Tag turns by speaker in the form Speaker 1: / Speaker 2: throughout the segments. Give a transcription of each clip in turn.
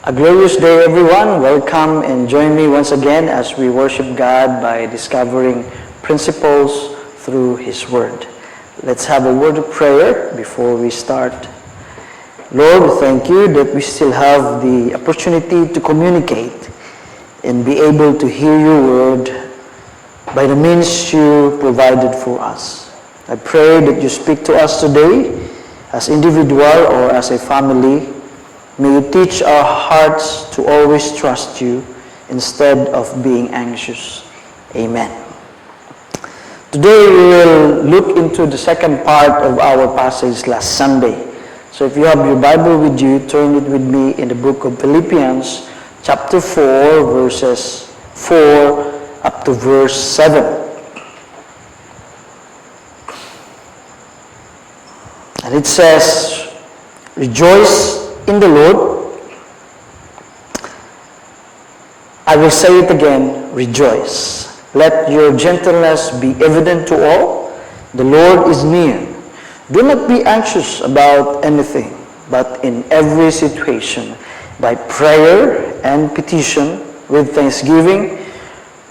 Speaker 1: A glorious day, everyone. Welcome and join me once again as we worship God by discovering principles through His Word. Let's have a word of prayer before we start. Lord, thank you that we still have the opportunity to communicate and be able to hear your word by the means you provided for us. I pray that you speak to us today as individual or as a family. May you teach our hearts to always trust you instead of being anxious. Amen. Today we will look into the second part of our passage last Sunday. So if you have your Bible with you, turn it with me in the book of Philippians, chapter 4, verses 4 up to verse 7. And it says, "Rejoice in the Lord." I will say it again, rejoice. Let your gentleness be evident to all. The Lord is near. Do not be anxious about anything, but in every situation, by prayer and petition, with thanksgiving,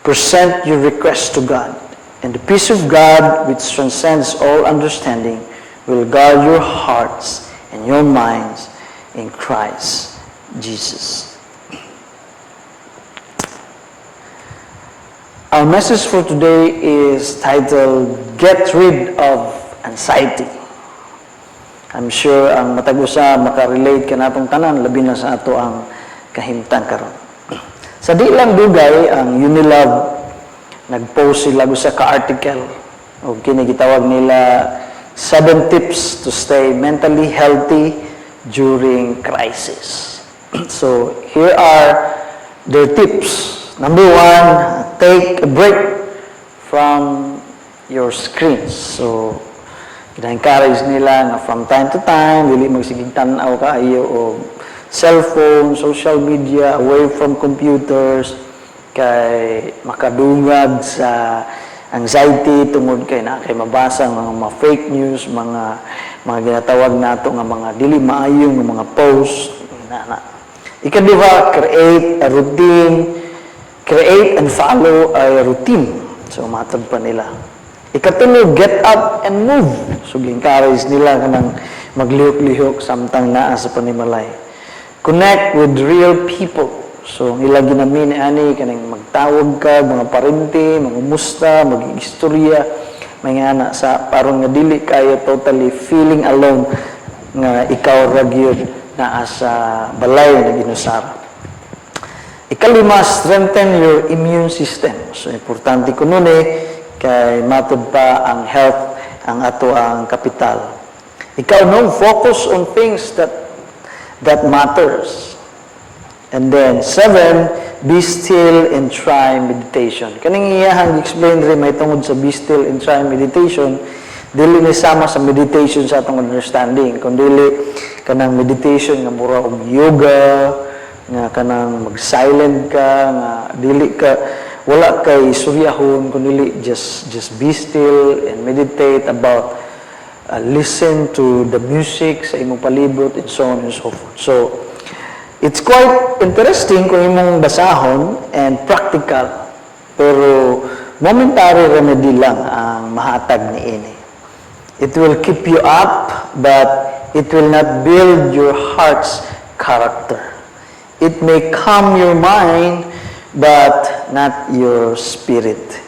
Speaker 1: present your requests to God. And the peace of God, which transcends all understanding, will guard your hearts and your minds in Christ Jesus. Our message for today is titled, Get Rid of Anxiety. I'm sure ang matag usa makarelate ka natong tanan, labi na sa ato ang kahimtang karon. Sa di lang dugay, ang Unilab nag-post sila sa ka-article o kini gitawag nila 7 tips to stay mentally healthy during crisis. So here are their tips. Number 1, take a break from your screens. So gina-encourage nila na from time to time, dili magsigig tanaw kaayo o cellphone, social media, away from computers, kay makadungag sa anxiety tungod kay na kay mabasa ng mga fake news, mga ginatawag nato nga mga dili maayong mga post na. Ikadiwa, create a routine, create and follow a routine. So matod pa nila. Ikatulo, get up and move. So encourage nila kanang maglihok-lihok samtang naa sa panimalay. Connect with real people. So, nila ginamin ani kanang magtawag ka, mga parinti, mga musta, mag-istorya, mga anak sa parang nga dili kayo totally feeling alone nga ikaw ragyod na sa balay na ginusara. Ikalima, strengthen your immune system. So, importante ko nun kay matod pa ang health ang ato ang kapital. Ikaw focus on things that matters. And then, 7, be still and try meditation. Kaning iyahang explain rin may tungod sa be still and try meditation, dili ni sama sa meditation sa atong understanding. Kung dili kanang meditation nga mura og yoga, nga kanang mag-silent ka, nga dili ka, wala kay suryahon, kung dili just be still and meditate about listen to the music sa imong palibot and so on and so forth. So, it's quite interesting kung imong basahon and practical, pero momentary remedy lang ang mahatag ni ini. It will keep you up, but it will not build your heart's character. It may calm your mind, but not your spirit.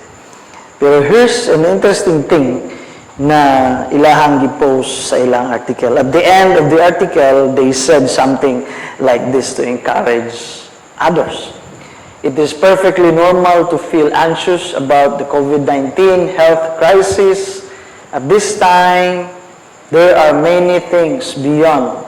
Speaker 1: Pero here's an interesting thing na ilahang gi-post sa ilang article. At the end of the article, they said something like this to encourage others. It is perfectly normal to feel anxious about the COVID-19 health crisis. At this time, there are many things beyond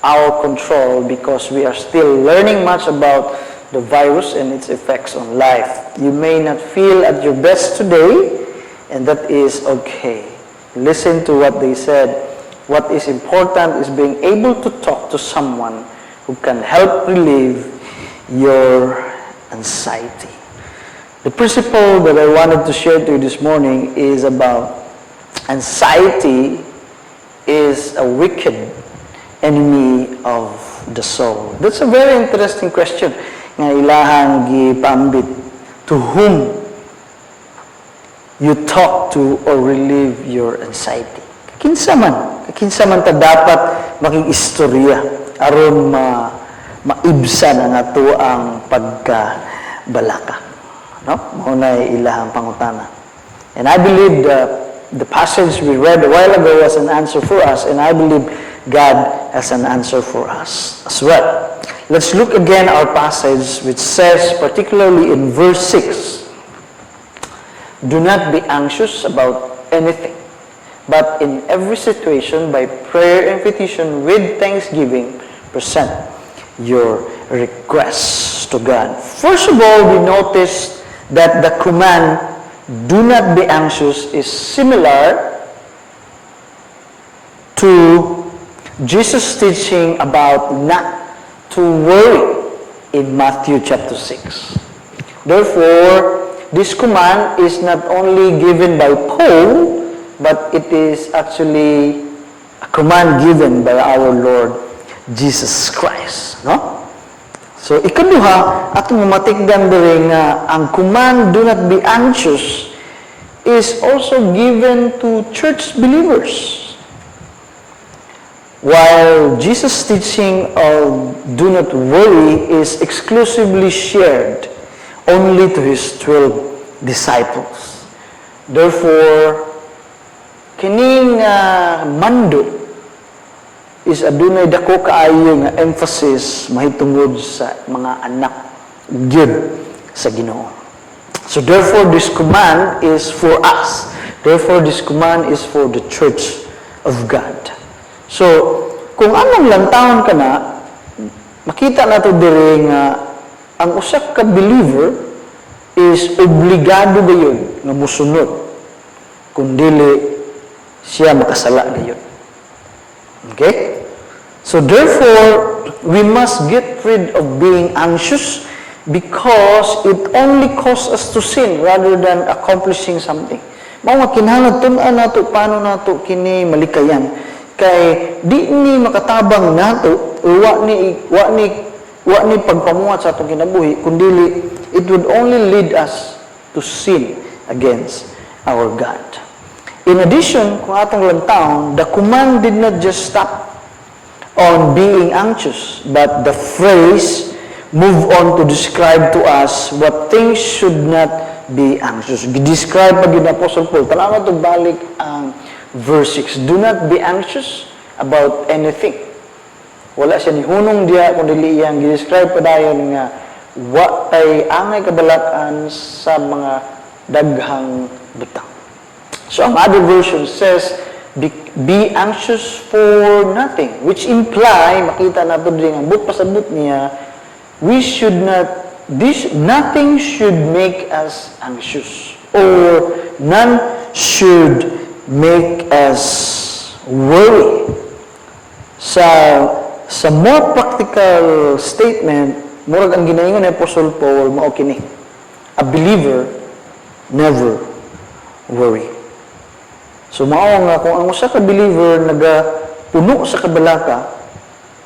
Speaker 1: our control because we are still learning much about the virus and its effects on life. You may not feel at your best today, and that is okay. Listen to what they said. What is important is being able to talk to someone who can help relieve your anxiety. The principle that I wanted to share to you this morning is about anxiety is a wicked enemy of the soul? That's a very interesting question nga ilahang gipaambit. To whom you talk to or relieve your anxiety? Kinsa man ta dapat maging istorya aron maibsan ang ato ang pagkabalaka. No? Mao na ilahang pangutana. And I believe the passage we read a while ago was an answer for us, and I believe God has an answer for us as well. Let's look again our passage, which says, particularly in verse 6, do not be anxious about anything, but in every situation, by prayer and petition, with thanksgiving, present your requests to God. First of all, we notice that the command, do not be anxious, is similar to Jesus' teaching about not to worry in Matthew chapter 6. Therefore, this command is not only given by Paul, but it is actually a command given by our Lord Jesus Christ. No? So, ikaduha, atong matikdan diri nga ang command, do not be anxious, is also given to church believers. While Jesus' teaching of do not worry is exclusively shared only to His 12 disciples. Therefore, kining mando is adunay dako kaayo nga emphasis mahitungod sa mga anak gyud sa Ginoo. So therefore, this command is for us. Therefore, this command is for the church of God. So, kung anong lantawon ka na, makita nato diri nga ang usa ka believer is obligado gayon nga mosunod kung dili siya makasala gayon. Okay? So therefore, we must get rid of being anxious because it only causes us to sin rather than accomplishing something. Mao nga kinahanglan tun-an nato paano nato kini malikayan. Kay di ni makatabang nato wa ni pagpamuhat sa atong kinabuhi kundi it would only lead us to sin against our God. In addition, kung atong lantawon, the command did not just stop on being anxious, but the phrase move on to describe to us what things should not be anxious. Describe pag yun Apostle Paul. Tanawa ito balik ang verse 6. Do not be anxious about anything. Wala siya ni hunong diya kung dili iyang describe pa dayon nga wa tay angay kabalakan sa mga daghang butang. So ang other version says, be anxious for nothing, which imply, makita nato din ang book pasabot niya, nothing should make us anxious, or none should make us worry. Sa more practical statement, murag ang ginaingon ni Apostle Paul, mao kini, a believer never worry. So mao nga kung ang usa ka believer nagapuno sa kabalaka,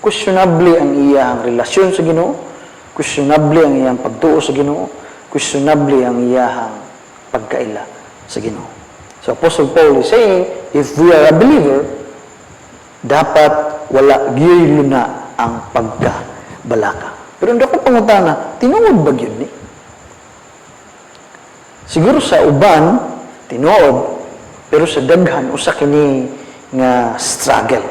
Speaker 1: questionable ang iyang relasyon sa Ginoo, questionable ang iyang pagtuo sa Ginoo, questionable ang iyang pagkaila sa Ginoo. So Apostle Paul is saying, if we are a believer, dapat wala gyud na ang pagkabalaka. Pero ndako pangutana, tinuod ba gyud ni? Siguro sa uban tinuod, pero sa daghan usa kini nga struggle.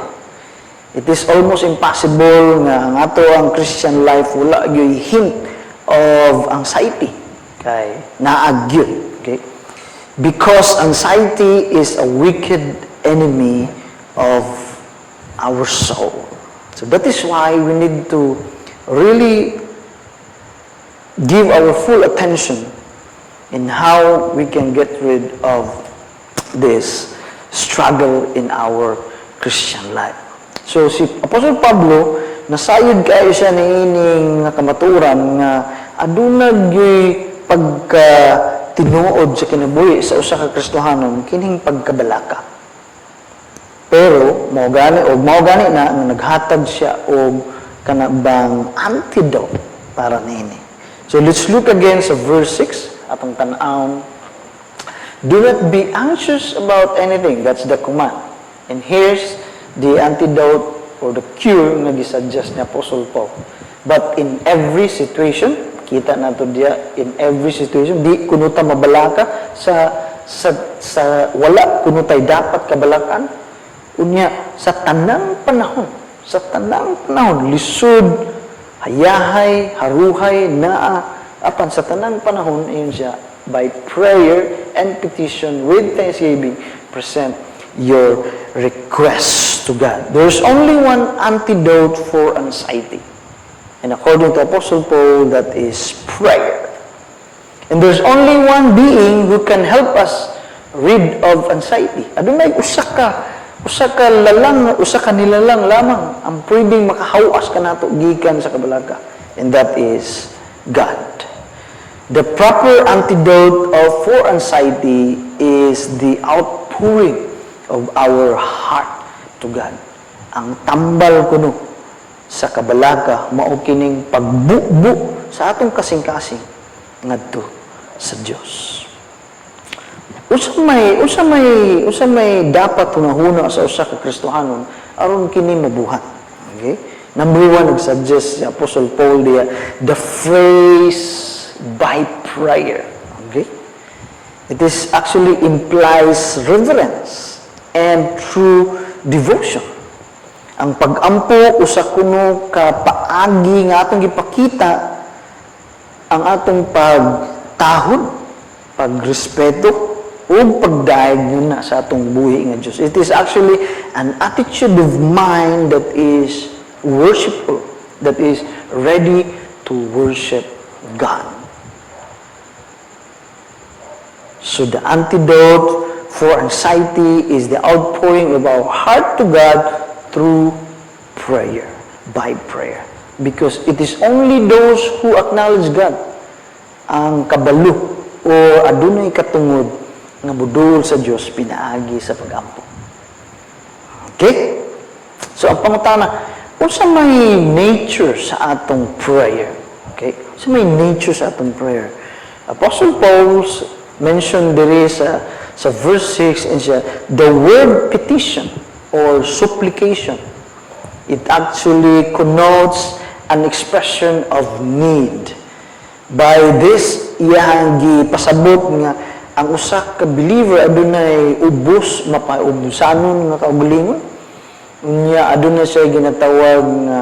Speaker 1: It is almost impossible nga ang ato ang Christian life wala gyud hint of anxiety kay naag gyud, okay? Because anxiety is a wicked enemy of our soul. So that is why we need to really give our full attention in how we can get rid of this struggle in our Christian life. So si Apostle Pablo nasayod kayo siya niining nga kamaturan nga aduna gyud pagka tinuod sa kinabuhi sa usa ka Kristohanon kining pagkabalaka. Pero mao gani na nga naghatag siya og kanabang antidote para niini. So let's look again sa verse 6 atong tan-awon. Do not be anxious about anything. That's the command. And here's the antidote or the cure nga gisuggest ni Apostle Paul. But in every situation, kita nato diya, in every situation, di kuno ta mabalaka sa wala kuno tay dapat kabalakan. Unya sa tanang panahon, lisod, hayahay, haruhay, naa, apan sa tanang panahon, yun siya, by prayer and petition with thanksgiving, present your requests to God. There's only one antidote for anxiety. And according to Apostle Paul, that is prayer. And there's only one being who can help us rid of anxiety. Adunay usa ka nilalang lamang ang pwedeng makahawas ka nato gikan sa kabalaka, and that is God. The proper antidote for anxiety is the outpouring of our heart to God. Ang tambal kuno sa kabalaka mao kining pagbubu sa atong kasing-kasing ngadto sa Dios. Usa may dapat hunahuna sa usa ka Kristohanon aron kini mabuhat. Okay? Number 1, nagsuggest si Apostle Paul diya, the phrase by prayer. Okay? It is actually implies reverence and true devotion. Ang pag-ampo usa kuno ka paagi nga atong gipakita ang atong pagtahod, pagrespeto, o pagdaig na sa atong buhi nga Diyos. It is actually an attitude of mind that is worshipful, that is ready to worship God. So the antidote for anxiety is the outpouring of our heart to God through prayer, by prayer. Because it is only those who acknowledge God ang kabalo o adunay katungod nga budol sa Dios pinaagi sa pag-ampo. Okay? So ang pangutana, unsa may nature sa atong prayer? Okay? Unsa may nature sa atong prayer? Apostle Paul mentioned diri sa verse 6 and siya, the word petition or supplication, it actually connotes an expression of need. By this, iyang gipasabot nga ang usa ka believer adunay ubos mapaubusanon nga kaugalingon. Unya adunay siya ginatawag nga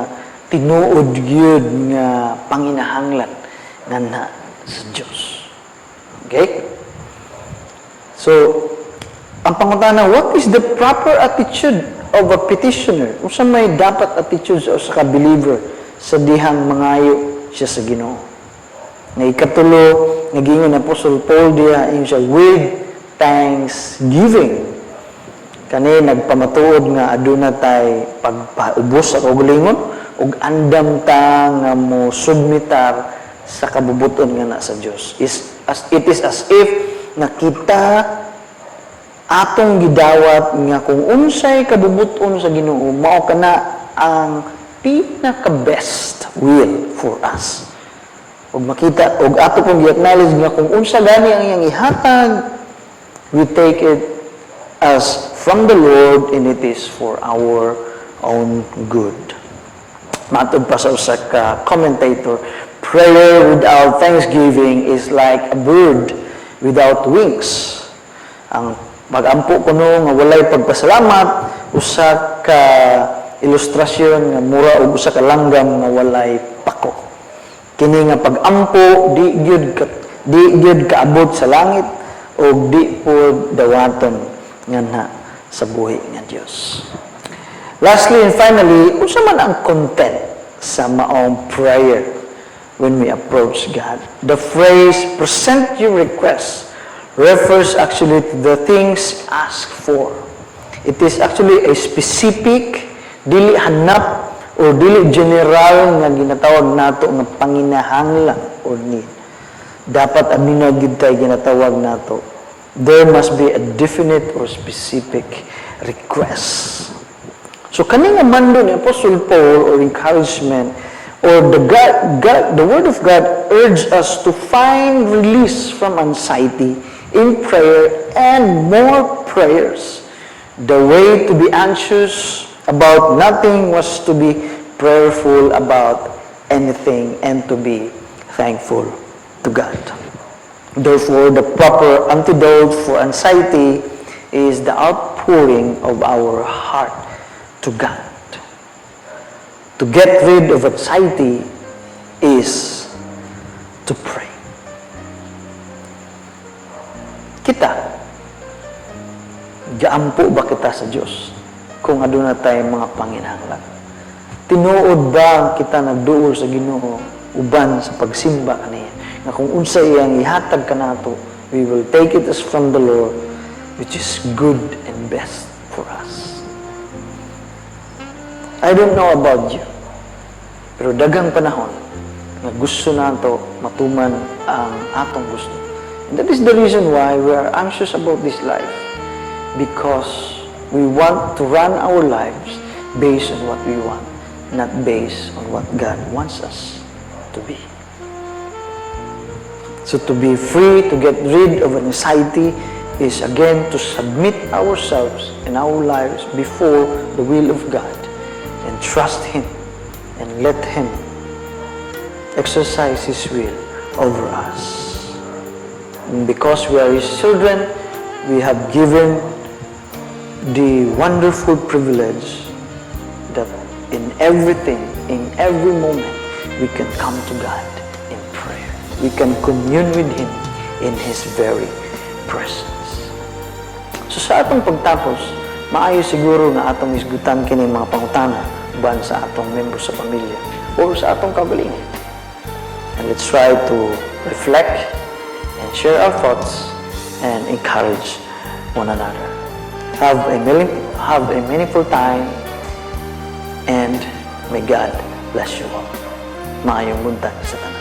Speaker 1: tinuod gyud nga panginahanglan nganha sa Dios. Okay? So, ang pangutana, what is the proper attitude of a petitioner? Unsa may dapat attitude sa usa ka believer sa dihang mangayo siya sa Ginoo? Nga ikatulo, nagingon na Apostle Paul diya, yung siya, with thanksgiving. Kani nagpamatuod nga aduna tay pagpaubos sa kaugalingon ug andam ta nga mo submitar sa kabubuton nga na sa Dios. It is as if nakita atong gidawat nga kung unsay kabubuton sa Ginoo mao kana ang pinaka-best will for us. Ug makita ug ato pong i-acknowledge nga kung unsa gani ang iyang ihatag, we take it as from the Lord and it is for our own good. Matod pa sa usa ka commentator, prayer without thanksgiving is like a bird without wings. Ang pag-ampo kuno nga walay pagpasalamat, usa ka ilustrasyon nga mura og usa ka langgam nga walay pako. Kini nga pag-ampo di gyud kaabot sa langit o di pod dawaton nganha sa buhi nga Dios. Lastly and finally, unsa man ang content sa maong prayer when we approach God? The phrase present your requests refers actually to the things asked for. It is actually a specific, dili hanap o dili general nga ginatawag nato nga panginahanglan or need. Dapat amina gid tay ginatawag nato. There must be a definite or specific request. So kaning mando ni Apostle Paul or encouragement or the Word of God urge us to find release from anxiety in prayer and more prayers. The way to be anxious about nothing was to be prayerful about anything and to be thankful to God. Therefore, the proper antidote for anxiety is the outpouring of our heart to God. To get rid of anxiety is to pray. Kita, gaampo ba kita sa Diyos kung aduna tayong mga panginahanglan? Tinuod ba kita nagduol sa Ginoo uban sa pagsimba kaniya? Na kung unsa iyang ihatag kanato, we will take it as from the Lord, which is good and best for us. I don't know about you, pero dagang panahon na gusto nato matuman ang atong gusto. And that is the reason why we are anxious about this life, because we want to run our lives based on what we want, not based on what God wants us to be. So to be free, to get rid of anxiety, is again to submit ourselves and our lives before the will of God and trust Him and let Him exercise His will over us. And because we are His children, we have given the wonderful privilege that in everything, in every moment, we can come to God in prayer. We can commune with Him in His very presence. So sa atong pagtapos, maayo siguro nga atong isgutan kini mga pangutana ban sa atong membro sa pamilya o sa atong kaugalingon. And let's try to reflect and share our thoughts and encourage one another. Have a meaningful time, and may God bless you all. Maayong buntag sa tanan.